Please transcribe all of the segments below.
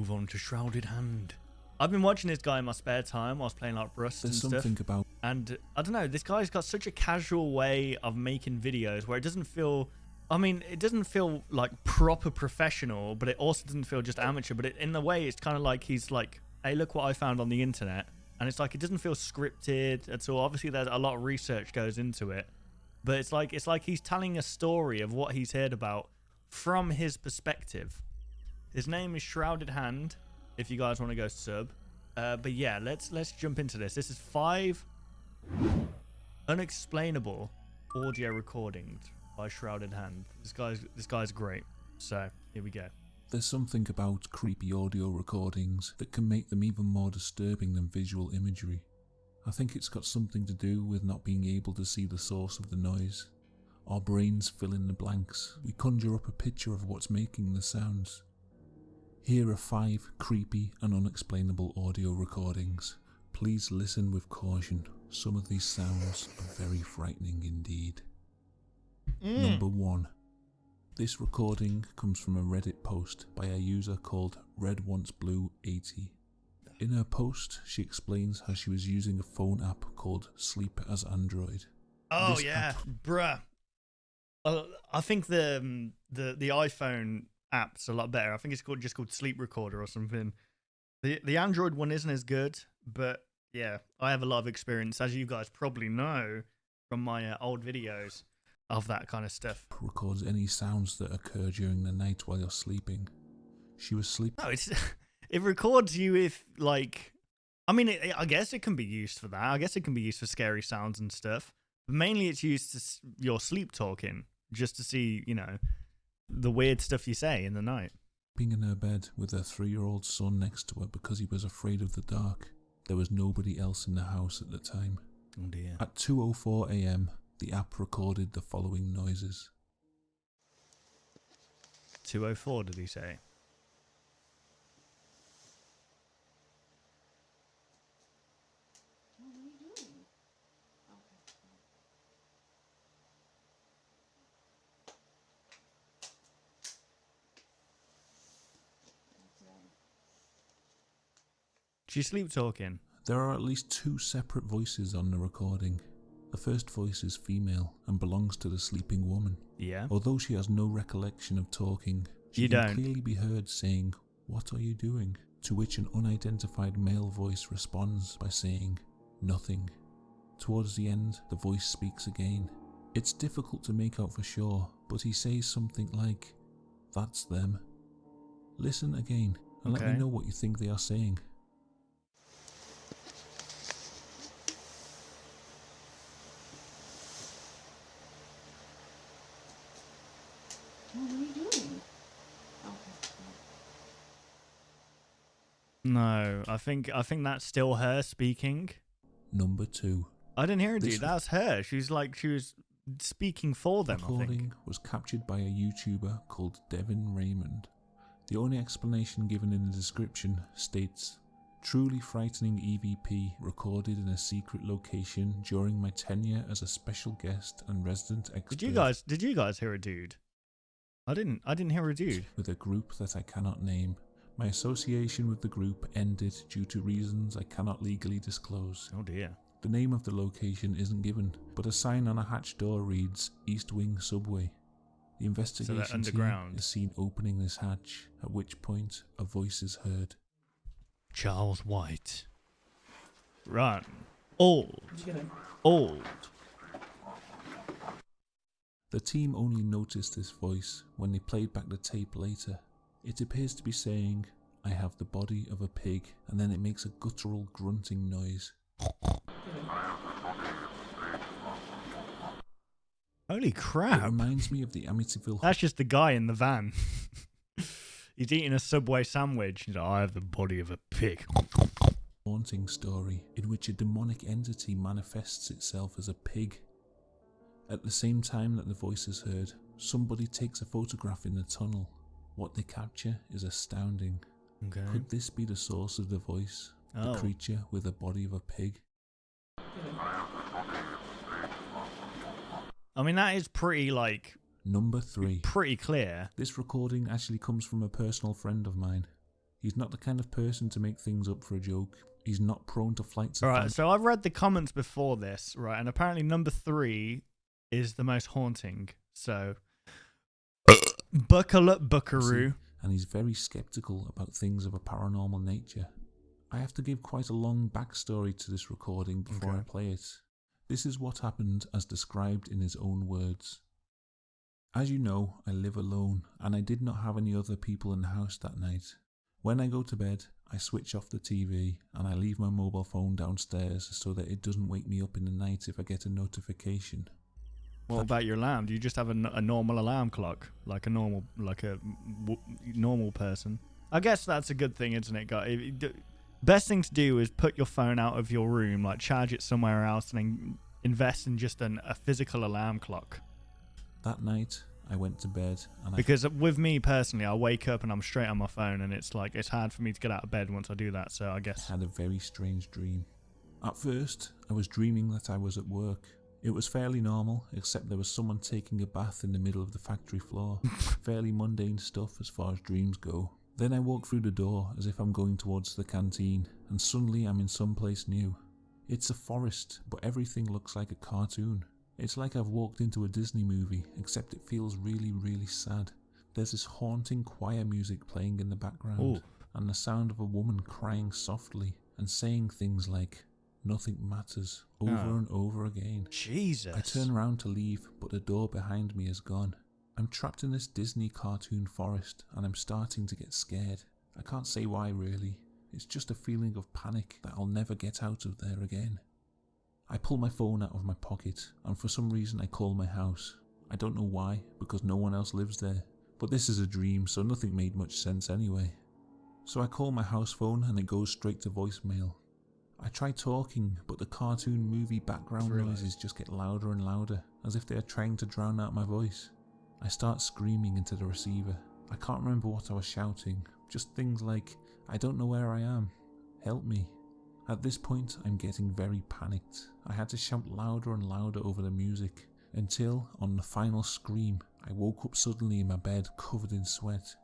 move on to Shrouded Hand. I've been watching this guy in my spare time whilst playing like Rust and stuff. And I don't know, this guy's got such a casual way of making videos where it doesn't feel, I mean, it doesn't feel like proper professional, but it also doesn't feel just amateur. But in a way, it's kind of like he's like, hey, look what I found on the internet. And it's like, it doesn't feel scripted at all. Obviously, there's a lot of research goes into it. But it's like he's telling a story of what he's heard about from his perspective. His name is Shrouded Hand, if you guys want to go sub. But yeah, let's jump into this. This is 5 unexplainable audio recordings by Shrouded Hand. This guy's great. So here we go. There's something about creepy audio recordings that can make them even more disturbing than visual imagery. I think it's got something to do with not being able to see the source of the noise. Our brains fill in the blanks. We conjure up a picture of what's making the sounds. Here are 5 creepy and unexplainable audio recordings. Please listen with caution. Some of these sounds are very frightening indeed. Number 1. This recording comes from a Reddit post by a user called RedWantsBlue80. In her post, she explains how she was using a phone app called Sleep as Android. Oh this yeah, bruh. I think the iPhone app's a lot better. I think it's just called Sleep Recorder or something. The Android one isn't as good, but yeah, I have a lot of experience, as you guys probably know from my old videos, of that kind of stuff. Records any sounds that occur during the night while you're sleeping. She was sleeping. No, it records you if, like, I mean, I guess it can be used for that. I guess it can be used for scary sounds and stuff. But mainly it's used to your sleep talking, just to see, you know, the weird stuff you say in the night. Being in her bed with her 3-year-old son next to her because he was afraid of the dark. There was nobody else in the house at the time. Oh dear. At 2:04 AM, the app recorded the following noises. 2:04, did he say? What are you doing? She's sleep talking. There are at least 2 separate voices on the recording. The first voice is female and belongs to the sleeping woman. Yeah. Although she has no recollection of talking, she can clearly be heard saying, "What are you doing?" To which an unidentified male voice responds by saying, "Nothing." Towards the end, the voice speaks again. It's difficult to make out for sure, but he says something like, "That's them." Listen again and let me know what you think they are saying. What are you doing? No, I think that's still her speaking. Number 2. I didn't hear it, dude. That's her. She was speaking for them, I think. Recording was captured by a YouTuber called Devin Raymond. The only explanation given in the description states, "Truly frightening EVP recorded in a secret location during my tenure as a special guest and resident expert." Did you guys hear a dude? I didn't hear a dude. With a group that I cannot name. My association with the group ended due to reasons I cannot legally disclose. Oh dear. The name of the location isn't given, but a sign on a hatch door reads East Wing Subway. The investigation team is seen opening this hatch, at which point a voice is heard. Charles White. Run. Old. The team only noticed this voice when they played back the tape later. It appears to be saying, "I have the body of a pig," and then it makes a guttural grunting noise. Holy crap. It reminds me of the Amityville... That's just the guy in the van. He's eating a Subway sandwich. He's like, "I have the body of a pig." Haunting story in which a demonic entity manifests itself as a pig. At the same time that the voice is heard, somebody takes a photograph in the tunnel. What they capture is astounding. Okay. Could this be the source of the voice? The creature with the body of a pig? I mean, that is pretty, like... Number 3. Pretty clear. This recording actually comes from a personal friend of mine. He's not the kind of person to make things up for a joke. He's not prone to flights of All right, fancy. so I've read the comments before this, right? And apparently number 3 is the most haunting. So buckle up, buckaroo. And he's very skeptical about things of a paranormal nature. I have to give quite a long backstory to this recording before I play it. This is what happened as described in his own words. As you know, I live alone, and I did not have any other people in the house that night. When I go to bed, I switch off the TV and I leave my mobile phone downstairs so that it doesn't wake me up in the night if I get a notification. What about your alarm? Do you just have a normal alarm clock, like a normal person? I guess that's a good thing, isn't it, guys? Best thing to do is put your phone out of your room, like charge it somewhere else, and then invest in just a physical alarm clock. That night, I went to bed and because with me personally, I wake up and I'm straight on my phone, and it's hard for me to get out of bed once I do that. So I guess I had a very strange dream. At first, I was dreaming that I was at work. It was fairly normal, except there was someone taking a bath in the middle of the factory floor. Fairly mundane stuff as far as dreams go. Then I walk through the door as if I'm going towards the canteen, and suddenly I'm in someplace new. It's a forest, but everything looks like a cartoon. It's like I've walked into a Disney movie, except it feels really, really sad. There's this haunting choir music playing in the background, Ooh. and the sound of a woman crying softly and saying things like, "Nothing matters," over and over again. Jesus. I turn around to leave, but the door behind me is gone. I'm trapped in this Disney cartoon forest, and I'm starting to get scared. I can't say why really. It's just a feeling of panic that I'll never get out of there again. I pull my phone out of my pocket, and for some reason I call my house. I don't know why, because no one else lives there. But this is a dream, so nothing made much sense anyway. So I call my house phone and it goes straight to voicemail. I try talking, but the cartoon movie background noises just get louder and louder, as if they are trying to drown out my voice. I start screaming into the receiver. I can't remember what I was shouting, just things like, "I don't know where I am. Help me." At this point, I'm getting very panicked. I had to shout louder and louder over the music, until, on the final scream, I woke up suddenly in my bed covered in sweat.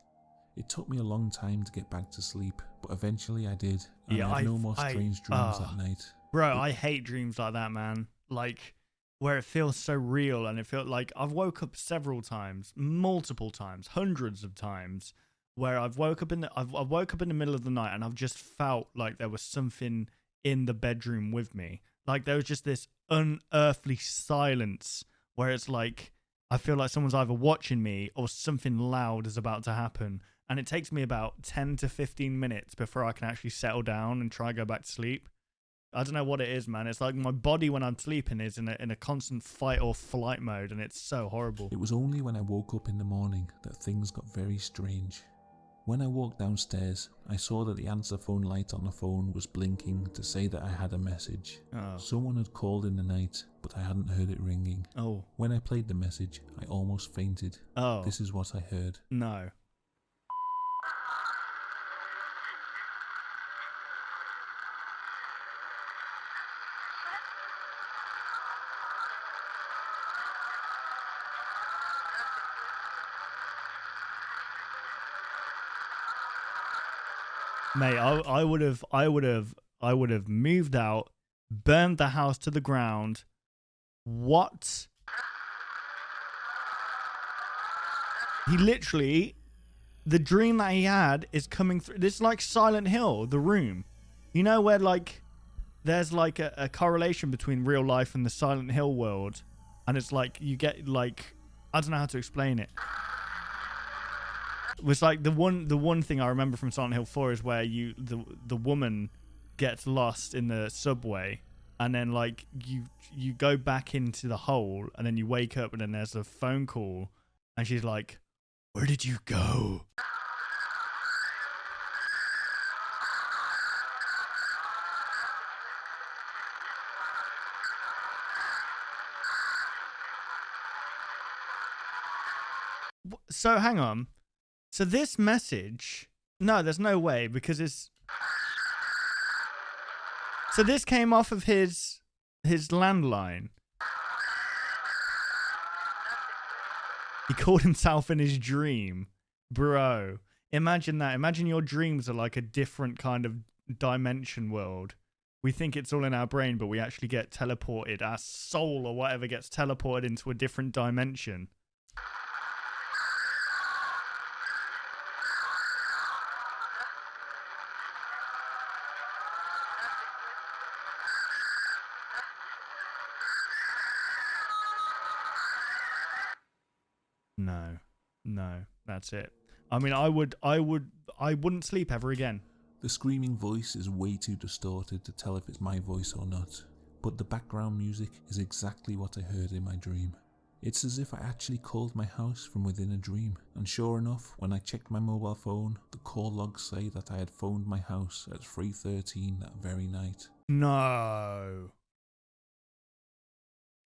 It took me a long time to get back to sleep, but eventually I did, and I had no more strange dreams that night. Bro, I hate dreams like that, man. Like, where it feels so real, and it feels like I've woke up several times, multiple times, hundreds of times, where I've woke up in the middle of the night, and I've just felt like there was something in the bedroom with me. Like there was just this unearthly silence where it's like I feel like someone's either watching me or something loud is about to happen. And it takes me about 10 to 15 minutes before I can actually settle down and try to go back to sleep. I don't know what it is, man. It's like my body when I'm sleeping is in a constant fight or flight mode, and it's so horrible. It was only when I woke up in the morning that things got very strange. When I walked downstairs, I saw that the answer phone light on the phone was blinking to say that I had a message. Oh. Someone had called in the night, but I hadn't heard it ringing. Oh. When I played the message, I almost fainted. Oh. This is what I heard. No. Mate, I would have moved out, burned the house to the ground. What? He literally, the dream that he had is coming through. This is like Silent Hill, The Room. You know where like there's like a correlation between real life and the Silent Hill world, and it's like you get like, I don't know how to explain it. It was like the one thing I remember from Silent Hill 4 is where the woman gets lost in the subway, and then like you go back into the hole, and then you wake up, and then there's a phone call, and she's like, "Where did you go?" So hang on. So this message, no, there's no way, because it's. So this came off of his landline. He called himself in his dream, bro. Imagine that. Imagine your dreams are like a different kind of dimension world. We think it's all in our brain, but we actually get teleported. Our soul or whatever gets teleported into a different dimension. No, that's it. I mean, I wouldn't sleep ever again. The screaming voice is way too distorted to tell if it's my voice or not, but the background music is exactly what I heard in my dream. It's as if I actually called my house from within a dream, and sure enough, when I checked my mobile phone, the call logs say that I had phoned my house at 3:13 that very night. No.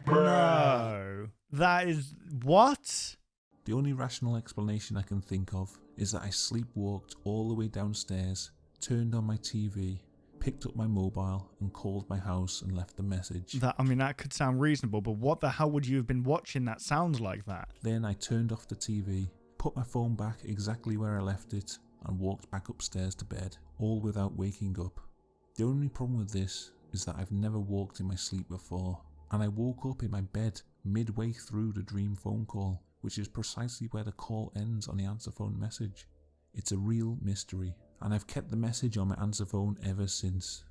No. That is... What? The only rational explanation I can think of is that I sleepwalked all the way downstairs, turned on my TV, picked up my mobile and called my house and left a message. That could sound reasonable, but what the hell would you have been watching that sounds like that? Then I turned off the TV, put my phone back exactly where I left it and walked back upstairs to bed, all without waking up. The only problem with this is that I've never walked in my sleep before, and I woke up in my bed midway through the dream phone call, which is precisely where the call ends on the answer phone message. It's a real mystery, and I've kept the message on my answer phone ever since.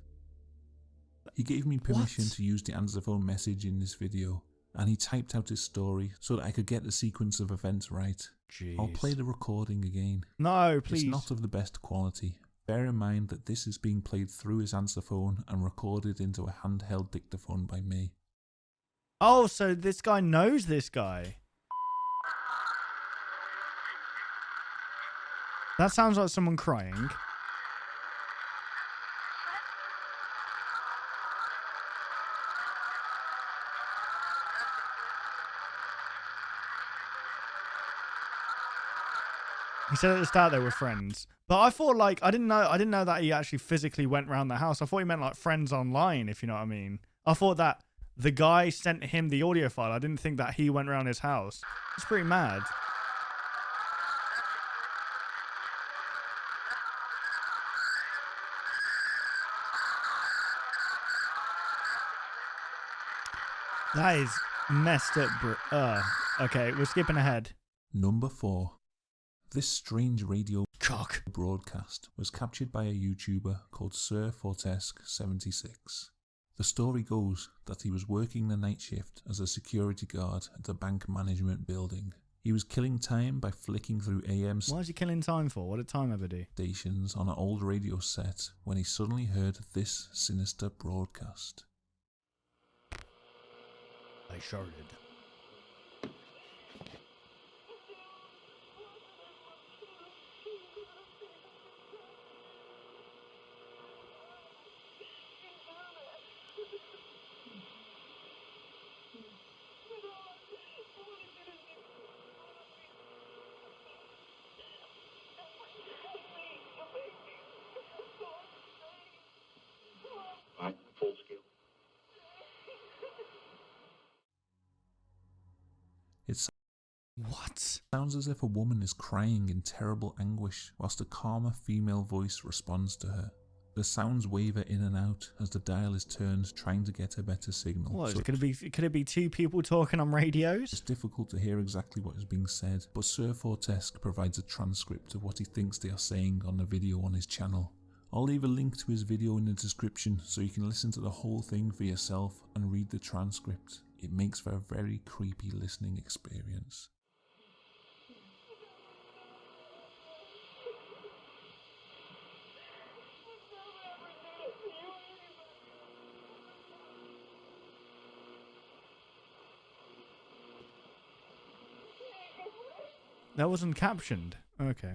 He gave me permission to use the answer phone message in this video, and he typed out his story so that I could get the sequence of events right. Jeez. I'll play the recording again. No, please. It's not of the best quality. Bear in mind that this is being played through his answer phone and recorded into a handheld dictaphone by me. Oh, so this guy knows this guy. That sounds like someone crying. He said at the start they were friends, but I thought I didn't know that he actually physically went around the house. I thought he meant like friends online, if you know what I mean. I thought that the guy sent him the audio file. I didn't think that he went around his house. It's pretty mad. That is messed up, bro. Okay, we're skipping ahead. Number 4. This strange radio Cock. broadcast was captured by a YouTuber called Sir Fortesk76. The story goes that he was working the night shift as a security guard at a bank management building. He was killing time by flicking through AM What is he killing time for? What did time ever do? stations on an old radio set when he suddenly heard this sinister broadcast. I sharded. Full scale. It sounds as if a woman is crying in terrible anguish whilst a calmer female voice responds to her. The sounds waver in and out as the dial is turned, trying to get a better signal. What? So Could it be two people talking on radios? it's difficult to hear exactly what is being said, but Sir Fortesk provides a transcript of what he thinks they are saying on the video on his channel. I'll leave a link to his video in the description so you can listen to the whole thing for yourself and read the transcript. It makes for a very creepy listening experience. That wasn't captioned. Okay.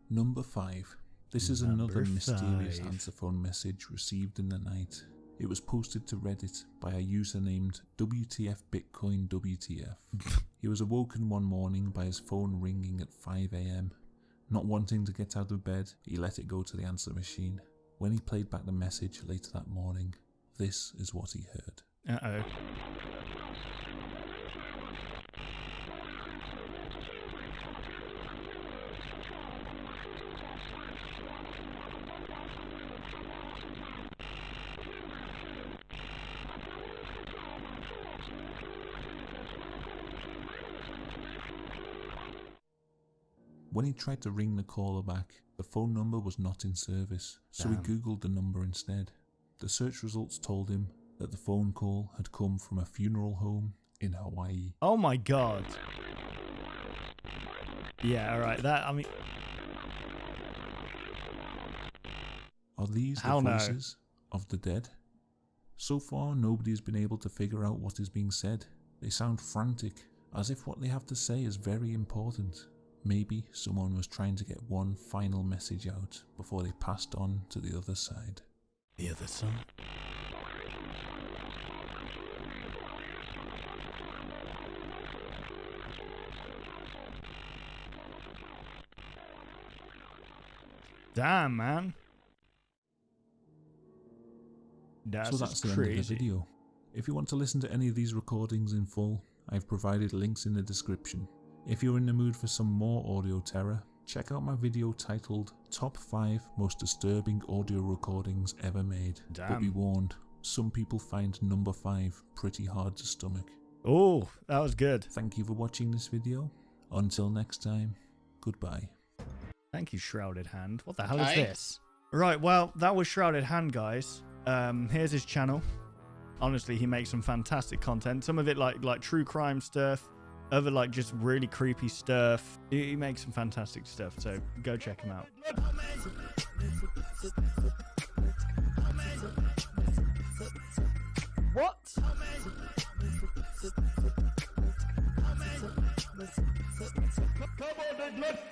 Number 5. This is Number another mysterious 5. answer phone message received in the night. It was posted to Reddit by a user named WTF Bitcoin WTF. He was awoken one morning by his phone ringing at 5 AM. Not wanting to get out of bed, he let it go to the answer machine. When he played back the message later that morning, this is what he heard. Uh-oh. When he tried to ring the caller back, the phone number was not in service, so he googled the number instead. The search results told him that the phone call had come from a funeral home in Hawaii. Oh my god. Yeah, alright, that, I mean... Are these the voices of the dead? So far, nobody has been able to figure out what is being said. They sound frantic, as if what they have to say is very important. Maybe someone was trying to get one final message out before they passed on to the other side. The other side? Damn, man. So that's the end of the video. If you want to listen to any of these recordings in full, I've provided links in the description. If you're in the mood for some more audio terror, check out my video titled Top 5 Most Disturbing Audio Recordings Ever Made. Damn. But be warned, some people find number 5 pretty hard to stomach. Oh, that was good. Thank you for watching this video. Until next time, goodbye. Thank you, Shrouded Hand. What the hell is this? Right, well, that was Shrouded Hand, guys. Here's his channel. Honestly, he makes some fantastic content. Some of it like true crime stuff. Other like just really creepy stuff. He makes some fantastic stuff, so go check him out. What? Come on,